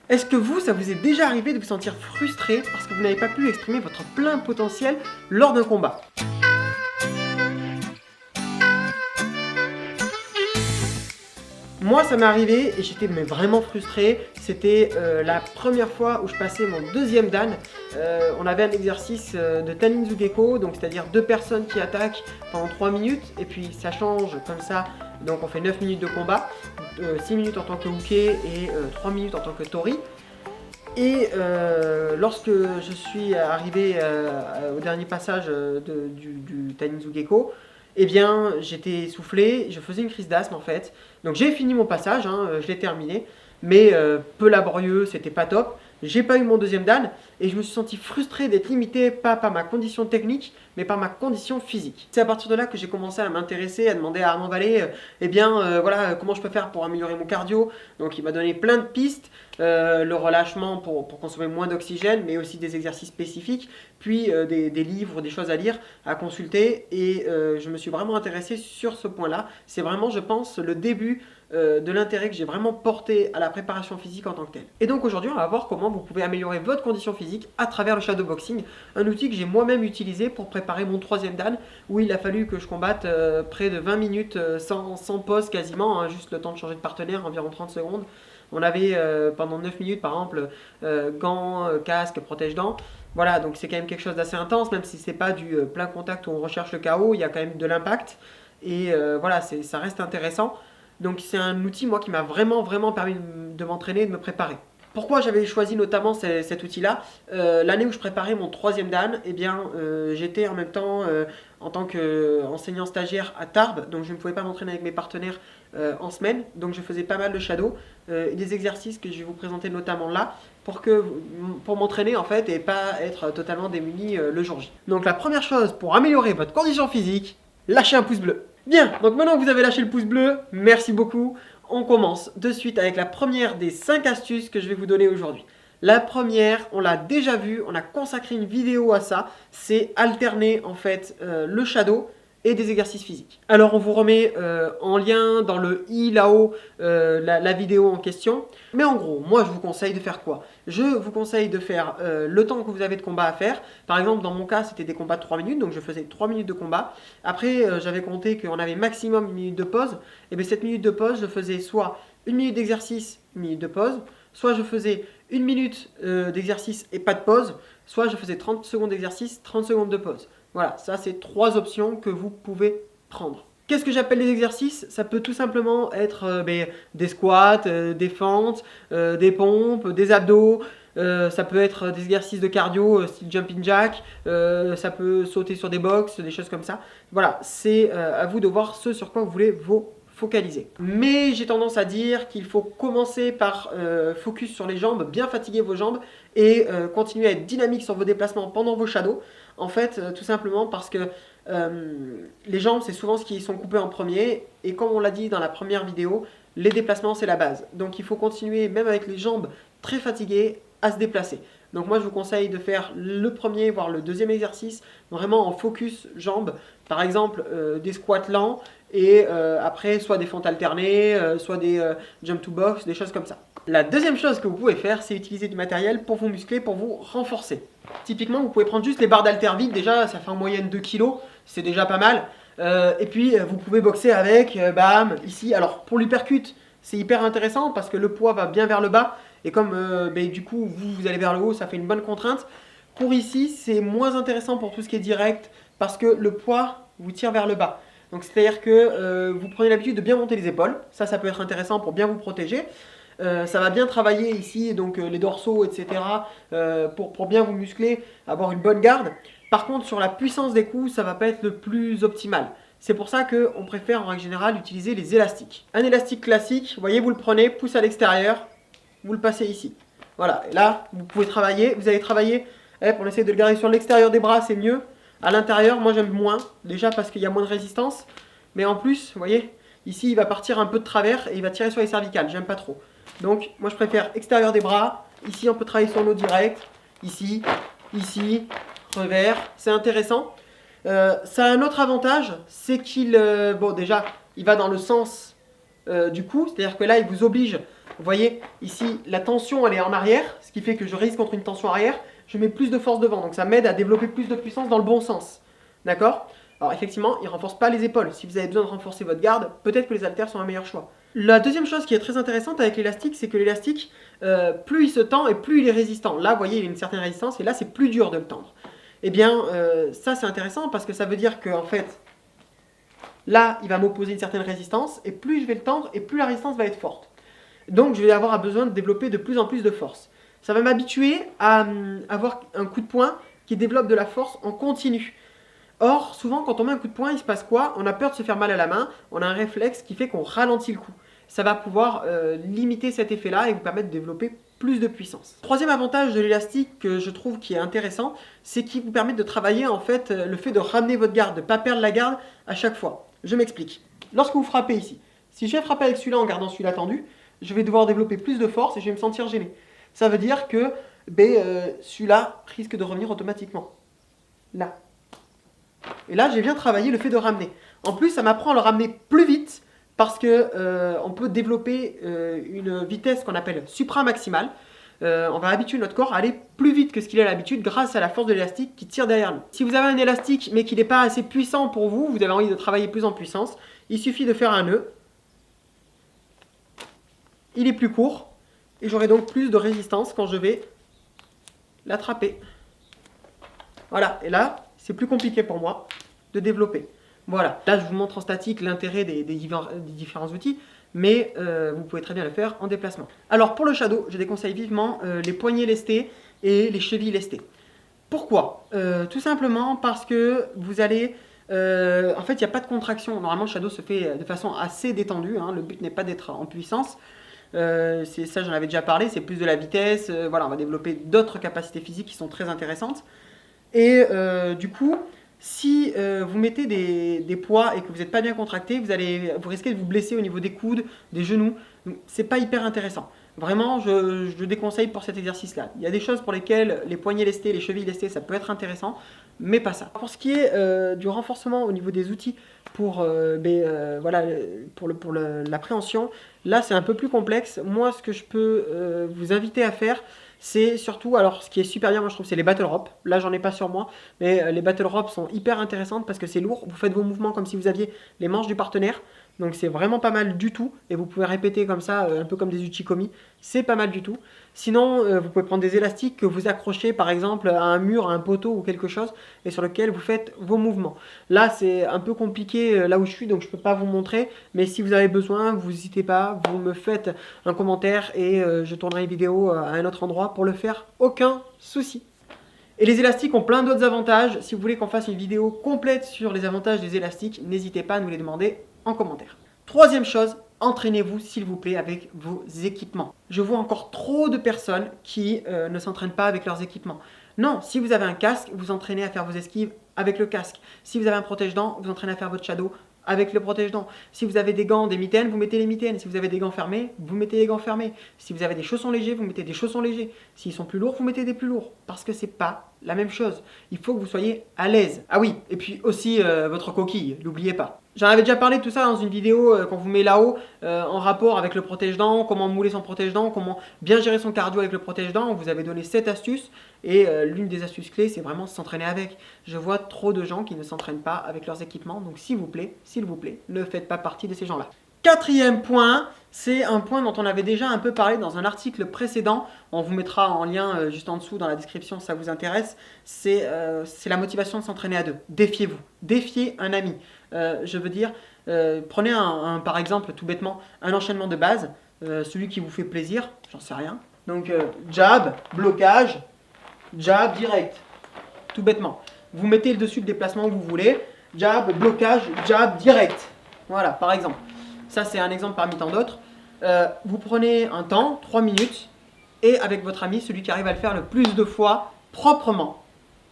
Est-ce que vous, ça vous est déjà arrivé de vous sentir frustré parce que vous n'avez pas pu exprimer votre plein potentiel lors d'un combat? Moi, ça m'est arrivé et j'étais vraiment frustré. C'était la première fois où je passais mon deuxième dan. On avait un exercice de Taninzu Gecko, donc c'est-à-dire deux personnes qui attaquent pendant 3 minutes et puis ça change comme ça. Donc on fait 9 minutes de combat, 6 minutes en tant que Uke et 3 minutes en tant que Tori. Et lorsque je suis arrivé au dernier passage du Taninzu Gecko, eh bien j'étais essoufflé, je faisais une crise d'asthme en fait. Donc j'ai fini mon passage, hein, je l'ai terminé, mais peu laborieux, c'était pas top. J'ai pas eu mon deuxième dan et je me suis senti frustré d'être limité pas par ma condition technique, mais par ma condition physique. C'est à partir de là que j'ai commencé à m'intéresser, à demander à Armand Vallée, voilà, comment je peux faire pour améliorer mon cardio. Donc il m'a donné plein de pistes, le relâchement pour consommer moins d'oxygène, mais aussi des exercices spécifiques, puis des livres, des choses à lire, à consulter. Et je me suis vraiment intéressé sur ce point-là. C'est vraiment, je pense, le début de l'intérêt que j'ai vraiment porté à la préparation physique en tant que telle. Et donc aujourd'hui, on va voir comment vous pouvez améliorer votre condition physique à travers le shadowboxing, un outil que j'ai moi-même utilisé pour préparer mon troisième dan, où il a fallu que je combatte près de 20 minutes sans pause quasiment, hein, juste le temps de changer de partenaire, environ 30 secondes. On avait pendant 9 minutes par exemple gants, casque, protège-dents. Voilà, donc c'est quand même quelque chose d'assez intense, même si c'est pas du plein contact où on recherche le KO, il y a quand même de l'impact. Et voilà, ça reste intéressant. Donc c'est un outil moi qui m'a vraiment permis de m'entraîner, de me préparer. Pourquoi j'avais choisi notamment cet outil-là? L'année où je préparais mon troisième dan, eh bien j'étais en même temps en tant qu'enseignant stagiaire à Tarbes, donc je ne pouvais pas m'entraîner avec mes partenaires en semaine, donc je faisais pas mal de shadow et des exercices que je vais vous présenter notamment là pour m'entraîner en fait et pas être totalement démuni le jour J. Donc la première chose pour améliorer votre condition physique, lâchez un pouce bleu. Bien, donc maintenant que vous avez lâché le pouce bleu, merci beaucoup. On commence de suite avec la première des 5 astuces que je vais vous donner aujourd'hui. La première, on l'a déjà vu, on a consacré une vidéo à ça, c'est alterner en fait le shadow et des exercices physiques. Alors on vous remet en lien dans le i là-haut la vidéo en question. Mais en gros, moi je vous conseille de faire quoi? Je vous conseille de faire le temps que vous avez de combat à faire. Par exemple, dans mon cas, c'était des combats de 3 minutes, donc je faisais 3 minutes de combat. Après, j'avais compté qu'on avait maximum 1 minute de pause. Et bien cette minute de pause, je faisais soit 1 minute d'exercice, 1 minute de pause, soit je faisais 1 minute d'exercice et pas de pause, soit je faisais 30 secondes d'exercice, 30 secondes de pause. Voilà, ça c'est 3 options que vous pouvez prendre. Qu'est-ce que j'appelle les exercices? Ça peut tout simplement être des squats, des fentes, des pompes, des abdos. Ça peut être des exercices de cardio style jumping jack. Ça peut sauter sur des box, des choses comme ça. Voilà, c'est à vous de voir ce sur quoi vous voulez vous focaliser. Mais j'ai tendance à dire qu'il faut commencer par focus sur les jambes, bien fatiguer vos jambes et continuer à être dynamique sur vos déplacements pendant vos shadows. En fait, tout simplement parce que les jambes, c'est souvent ce qui sont coupés en premier. Et comme on l'a dit dans la première vidéo, les déplacements, c'est la base. Donc il faut continuer, même avec les jambes très fatiguées, à se déplacer. Donc moi, je vous conseille de faire le premier, voire le deuxième exercice, vraiment en focus jambes. Par exemple, des squats lents et après, soit des fentes alternées, soit des jump to box, des choses comme ça. La deuxième chose que vous pouvez faire, c'est utiliser du matériel pour vous muscler, pour vous renforcer. Typiquement, vous pouvez prendre juste les barres d'haltères vides, déjà, ça fait en moyenne 2 kg, c'est déjà pas mal. Et puis, vous pouvez boxer avec, bam, ici. Alors, pour l'hypercute, c'est hyper intéressant parce que le poids va bien vers le bas. Et comme du coup, vous allez vers le haut, ça fait une bonne contrainte. Pour ici, c'est moins intéressant pour tout ce qui est direct parce que le poids vous tire vers le bas. Donc, c'est-à-dire que vous prenez l'habitude de bien monter les épaules. Ça peut être intéressant pour bien vous protéger. Ça va bien travailler ici, donc les dorsaux, etc. Pour bien vous muscler, avoir une bonne garde. Par contre, sur la puissance des coups, ça ne va pas être le plus optimal. C'est pour ça qu'on préfère en règle générale utiliser les élastiques. Un élastique classique, vous voyez, vous le prenez, pouce à l'extérieur, vous le passez ici. Voilà, et là, vous pouvez travailler. Vous allez travailler, on essaie de le garder sur l'extérieur des bras, c'est mieux. À l'intérieur, moi j'aime moins, déjà parce qu'il y a moins de résistance. Mais en plus, vous voyez, ici il va partir un peu de travers et il va tirer sur les cervicales, j'aime pas trop. Donc moi je préfère extérieur des bras, ici on peut travailler sur l'eau direct, ici, revers, c'est intéressant. Ça a un autre avantage, c'est qu'il, bon déjà, il va dans le sens du coup, c'est-à-dire que là, il vous oblige, vous voyez, ici, la tension, elle est en arrière, ce qui fait que je résiste contre une tension arrière, je mets plus de force devant, donc ça m'aide à développer plus de puissance dans le bon sens. D'accord? Alors effectivement, il ne renforce pas les épaules. Si vous avez besoin de renforcer votre garde, peut-être que les haltères sont un meilleur choix. La deuxième chose qui est très intéressante avec l'élastique, c'est que l'élastique, plus il se tend et plus il est résistant. Là, vous voyez, il y a une certaine résistance et là, c'est plus dur de le tendre. Eh bien, ça c'est intéressant parce que ça veut dire qu'en fait, là, il va m'opposer une certaine résistance et plus je vais le tendre et plus la résistance va être forte. Donc, je vais avoir besoin de développer de plus en plus de force. Ça va m'habituer à avoir un coup de poing qui développe de la force en continu. Or, souvent, quand on met un coup de poing, il se passe quoi? On a peur de se faire mal à la main, on a un réflexe qui fait qu'on ralentit le coup. Ça va pouvoir limiter cet effet-là et vous permettre de développer plus de puissance. Troisième avantage de l'élastique que je trouve qui est intéressant, c'est qu'il vous permet de travailler en fait le fait de ramener votre garde, de ne pas perdre la garde à chaque fois. Je m'explique. Lorsque vous frappez ici, si je viens frapper avec celui-là en gardant celui-là tendu, je vais devoir développer plus de force et je vais me sentir gêné. Ça veut dire que celui-là risque de revenir automatiquement. Là. Et là, j'ai bien travaillé le fait de ramener. En plus, ça m'apprend à le ramener plus vite parce que on peut développer une vitesse qu'on appelle supramaximale. On va habituer notre corps à aller plus vite que ce qu'il est à l'habitude grâce à la force de l'élastique qui tire derrière nous. Si vous avez un élastique mais qu'il n'est pas assez puissant pour vous, vous avez envie de travailler plus en puissance, il suffit de faire un nœud. Il est plus court et j'aurai donc plus de résistance quand je vais l'attraper. Voilà, et là, c'est plus compliqué pour moi de développer. Voilà, là je vous montre en statique l'intérêt des différents outils, mais vous pouvez très bien le faire en déplacement. Alors pour le shadow, je déconseille vivement les poignets lestés et les chevilles lestées. Pourquoi? Tout simplement parce que vous allez... en fait, il n'y a pas de contraction. Normalement, le shadow se fait de façon assez détendue. Hein. Le but n'est pas d'être en puissance. Ça, j'en avais déjà parlé. C'est plus de la vitesse. Voilà, on va développer d'autres capacités physiques qui sont très intéressantes. Et du coup, si vous mettez des poids et que vous n'êtes pas bien contracté, vous risquez de vous blesser au niveau des coudes, des genoux. C'est pas hyper intéressant. Vraiment, je déconseille pour cet exercice-là. Il y a des choses pour lesquelles les poignets lestés, les chevilles lestées, ça peut être intéressant, mais pas ça. Pour ce qui est du renforcement au niveau des outils pour l'appréhension, là c'est un peu plus complexe. Moi, ce que je peux vous inviter à faire, c'est surtout, alors ce qui est super bien, moi je trouve, c'est les battle ropes. Là, j'en ai pas sur moi, mais les battle ropes sont hyper intéressantes parce que c'est lourd. Vous faites vos mouvements comme si vous aviez les manches du partenaire. Donc c'est vraiment pas mal du tout. Et vous pouvez répéter comme ça, un peu comme des uchikomi. C'est pas mal du tout. Sinon, vous pouvez prendre des élastiques que vous accrochez par exemple à un mur, à un poteau ou quelque chose, et sur lequel vous faites vos mouvements. Là, c'est un peu compliqué là où je suis, donc je peux pas vous montrer. Mais si vous avez besoin, vous n'hésitez pas, vous me faites un commentaire et je tournerai une vidéo à un autre endroit pour le faire. Aucun souci. Et les élastiques ont plein d'autres avantages. Si vous voulez qu'on fasse une vidéo complète sur les avantages des élastiques, n'hésitez pas à nous les demander en commentaire. Troisième chose, entraînez-vous s'il vous plaît avec vos équipements. Je vois encore trop de personnes qui ne s'entraînent pas avec leurs équipements. Non, si vous avez un casque, vous entraînez à faire vos esquives avec le casque. Si vous avez un protège-dents, vous entraînez à faire votre shadow avec le protège-dents. Si vous avez des gants, des mitaines, vous mettez les mitaines. Si vous avez des gants fermés, vous mettez les gants fermés. Si vous avez des chaussons légers, vous mettez des chaussons légers. S'ils sont plus lourds, vous mettez des plus lourds. Parce que c'est pas la même chose. Il faut que vous soyez à l'aise. Ah oui, et puis aussi votre coquille, n'oubliez pas. J'en avais déjà parlé de tout ça dans une vidéo qu'on vous met là-haut en rapport avec le protège-dents, comment mouler son protège-dents, comment bien gérer son cardio avec le protège-dents. On vous avait donné 7 astuces et l'une des astuces clés, c'est vraiment s'entraîner avec. Je vois trop de gens qui ne s'entraînent pas avec leurs équipements, donc s'il vous plaît, ne faites pas partie de ces gens-là. Quatrième point, c'est un point dont on avait déjà un peu parlé dans un article précédent. On vous mettra en lien juste en dessous dans la description si ça vous intéresse. C'est la motivation de s'entraîner à deux. Défiez-vous. Défiez un ami. Je veux dire, prenez par exemple, tout bêtement, un enchaînement de base, celui qui vous fait plaisir, j'en sais rien. Donc jab, blocage, jab direct, tout bêtement. Vous mettez dessus le déplacement que vous voulez, jab, blocage, jab direct. Voilà, par exemple. Ça, c'est un exemple parmi tant d'autres. Vous prenez un temps, 3 minutes, et avec votre ami, celui qui arrive à le faire le plus de fois proprement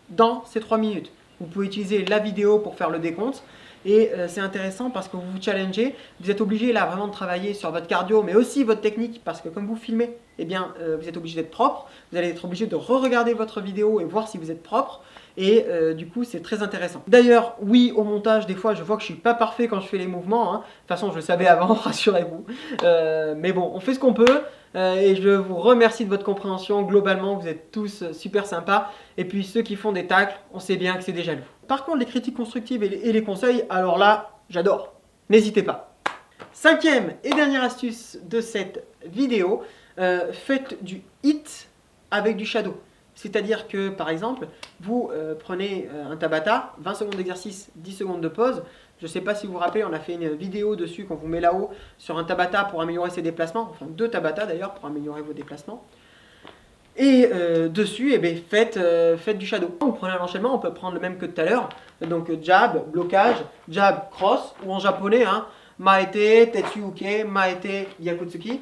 dans ces 3 minutes. Vous pouvez utiliser la vidéo pour faire le décompte. Et c'est intéressant parce que vous vous challengez. Vous êtes obligé là vraiment de travailler sur votre cardio, mais aussi votre technique, parce que comme vous filmez, eh bien vous êtes obligé d'être propre, vous allez être obligé de re-regarder votre vidéo et voir si vous êtes propre. Et du coup c'est très intéressant. D'ailleurs oui, au montage des fois je vois que je suis pas parfait quand je fais les mouvements, hein. De toute façon je le savais avant, rassurez-vous, mais bon on fait ce qu'on peut, et je vous remercie de votre compréhension. Globalement vous êtes tous super sympas, et puis ceux qui font des tacles, on sait bien que c'est des jaloux. Par contre les critiques constructives et les conseils, alors là j'adore, n'hésitez pas. Cinquième et dernière astuce de cette vidéo, faites du hit avec du shadow. C'est-à-dire que, par exemple, vous prenez un Tabata, 20 secondes d'exercice, 10 secondes de pause. Je ne sais pas si vous vous rappelez, on a fait une vidéo dessus qu'on vous met là-haut sur un Tabata pour améliorer ses déplacements. Enfin, 2 Tabata d'ailleurs pour améliorer vos déplacements. Et dessus, eh bien, faites du shadow. Vous prenez un enchaînement, on peut prendre le même que tout à l'heure. Donc jab, blocage, jab, cross, ou en japonais, hein, maete, tetsu uke, maete, yakutsuki.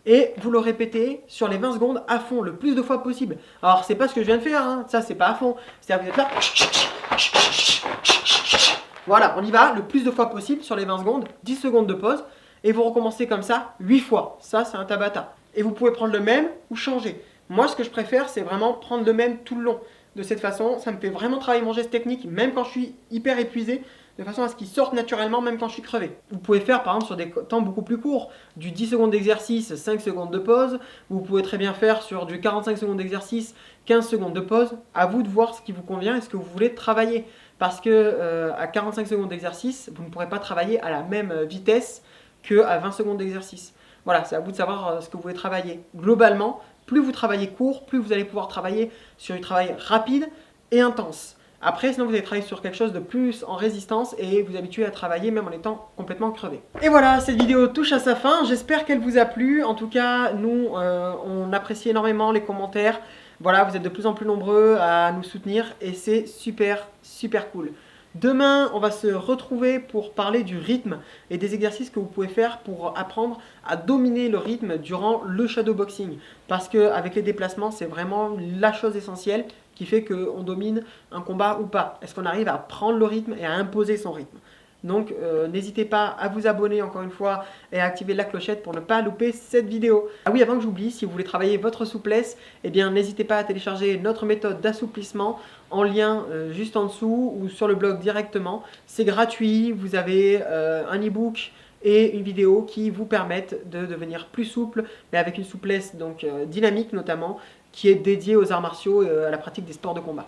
Et vous le répétez sur les 20 secondes à fond, le plus de fois possible. Alors c'est pas ce que je viens de faire, hein. Ça c'est pas à fond. C'est-à-dire que vous êtes là. Voilà, on y va le plus de fois possible sur les 20 secondes, 10 secondes de pause. Et vous recommencez comme ça 8 fois. Ça c'est un Tabata. Et vous pouvez prendre le même ou changer. Moi ce que je préfère c'est vraiment prendre le même tout le long. De cette façon, ça me fait vraiment travailler mon geste technique, même quand je suis hyper épuisé, de façon à ce qu'il sorte naturellement même quand je suis crevé. Vous pouvez faire par exemple sur des temps beaucoup plus courts, du 10 secondes d'exercice, 5 secondes de pause. Vous pouvez très bien faire sur du 45 secondes d'exercice, 15 secondes de pause. À vous de voir ce qui vous convient et ce que vous voulez travailler. Parce que à 45 secondes d'exercice, vous ne pourrez pas travailler à la même vitesse qu'à 20 secondes d'exercice. Voilà, c'est à vous de savoir ce que vous voulez travailler. Globalement, plus vous travaillez court, plus vous allez pouvoir travailler sur du travail rapide et intense. Après, sinon vous allez travailler sur quelque chose de plus en résistance et vous habituer à travailler même en étant complètement crevé. Et voilà, cette vidéo touche à sa fin. J'espère qu'elle vous a plu. En tout cas, nous, on apprécie énormément les commentaires. Voilà, vous êtes de plus en plus nombreux à nous soutenir et c'est super, super cool. Demain, on va se retrouver pour parler du rythme et des exercices que vous pouvez faire pour apprendre à dominer le rythme durant le shadowboxing. Parce qu'avec les déplacements, c'est vraiment la chose essentielle qui fait qu'on domine un combat ou pas. Est-ce qu'on arrive à prendre le rythme et à imposer son rythme? Donc n'hésitez pas à vous abonner encore une fois et à activer la clochette pour ne pas louper cette vidéo. Ah oui, avant que j'oublie, si vous voulez travailler votre souplesse, eh bien n'hésitez pas à télécharger notre méthode d'assouplissement en lien juste en dessous ou sur le blog directement. C'est gratuit, vous avez un e-book et une vidéo qui vous permettent de devenir plus souple, mais avec une souplesse donc dynamique notamment, qui est dédiée aux arts martiaux et à la pratique des sports de combat.